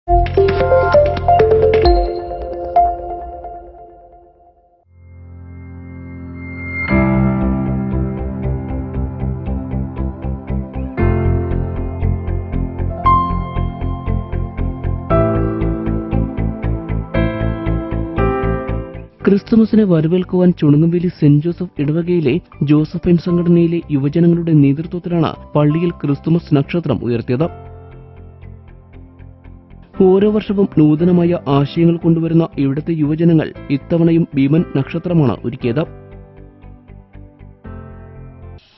ക്രിസ്തുമസിനെ വരവേൽക്കുവാൻ ചുണുങ്ങുംവേലി saint Joseph ഇടവകയിലെ Josephine സംഘടനയിലെ യുവജനങ്ങളുടെ നേതൃത്വത്തിലാണ് പള്ളിയിൽ ക്രിസ്തുമസ് നക്ഷത്രം ഉയർത്തിയത്. ഓരോ വർഷവും നൂതനമായ ആശയങ്ങൾ കൊണ്ടുവരുന്ന ഇവിടുത്തെ യുവജനങ്ങൾ ഇത്തവണയും ഭീമൻ നക്ഷത്രമാണ് ഒരുക്കിയത്.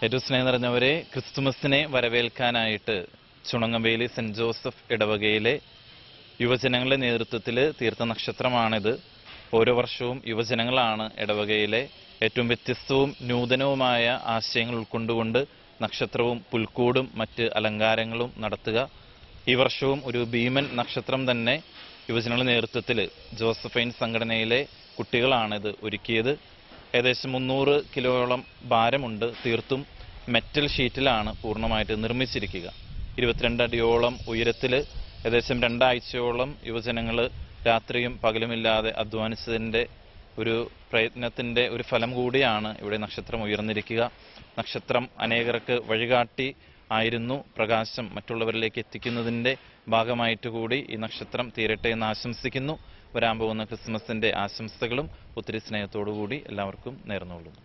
ഏറ്റവും സ്നേഹം നിറഞ്ഞവരെ, ക്രിസ്തുമസിനെ വരവേൽക്കാനായിട്ട് ചുണങ്ങംവേലി സെന്റ് ജോസഫ് ഇടവകയിലെ യുവജനങ്ങളുടെ നേതൃത്വത്തിൽ തീർത്ത നക്ഷത്രമാണിത്. ഓരോ വർഷവും യുവജനങ്ങളാണ് ഇടവകയിലെ ഏറ്റവും വ്യത്യസ്തവും നൂതനവുമായ ആശയങ്ങൾ ഉൾക്കൊണ്ടുകൊണ്ട് നക്ഷത്രവും പുൽക്കൂടും മറ്റ് അലങ്കാരങ്ങളും നടത്തുക. ഈ വർഷവും ഒരു ഭീമൻ നക്ഷത്രം തന്നെ യുവജനങ്ങളുടെ നേതൃത്വത്തിൽ ജോസഫൈൻ സംഘടനയിലെ കുട്ടികളാണിത് ഒരുക്കിയത്. ഏകദേശം 300 കിലോയോളം ഭാരമുണ്ട്. തീർത്തും മെറ്റൽ ഷീറ്റിലാണ് പൂർണ്ണമായിട്ട് നിർമ്മിച്ചിരിക്കുക. 22 അടിയോളം ഉയരത്തിൽ ഏകദേശം 2 ആഴ്ചയോളം യുവജനങ്ങൾ രാത്രിയും പകലുമില്ലാതെ അധ്വാനിച്ചതിൻ്റെ ഒരു പ്രയത്നത്തിൻ്റെ ഒരു ഫലം കൂടിയാണ് ഇവിടെ നക്ഷത്രം ഉയർന്നിരിക്കുക. നക്ഷത്രം അനേകർക്ക് വഴികാട്ടി ആയിരുന്നു. പ്രകാശം മറ്റുള്ളവരിലേക്ക് എത്തിക്കുന്നതിൻ്റെ ഭാഗമായിട്ട് കൂടി ഈ നക്ഷത്രം തീരട്ടെ എന്ന് ആശംസിക്കുന്നു. വരാൻ പോകുന്ന ക്രിസ്മസിൻ്റെ ആശംസകളും ഒത്തിരി സ്നേഹത്തോടുകൂടി എല്ലാവർക്കും നേർന്നുകൊള്ളുന്നു.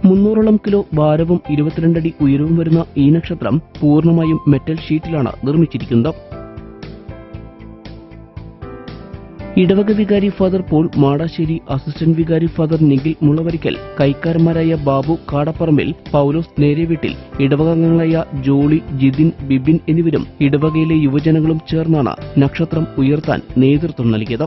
300ഓളം കിലോ ഭാരവും 22 അടി ഉയരവും വരുന്ന ഈ നക്ഷത്രം പൂർണ്ണമായും മെറ്റൽ ഷീറ്റിലാണ് നിർമ്മിച്ചിരിക്കുന്നത്. ഇടവക വികാരി ഫാദർ പോൾ മാടാശ്ശേരി, അസിസ്റ്റന്റ് വികാരി ഫാദർ നിഖിൽ മുളവരിക്കൽ, കൈക്കാരന്മാരായ ബാബു കാടപ്പറമ്പിൽ, പൌലോസ് നേരെവീട്ടിൽ, ഇടവകാംഗങ്ങളായ ജോളി, ജിതിൻ, ബിബിൻ എന്നിവരും ഇടവകയിലെ യുവജനങ്ങളും ചേർന്നാണ് നക്ഷത്രം ഉയർത്താൻ നേതൃത്വം നൽകിയത്.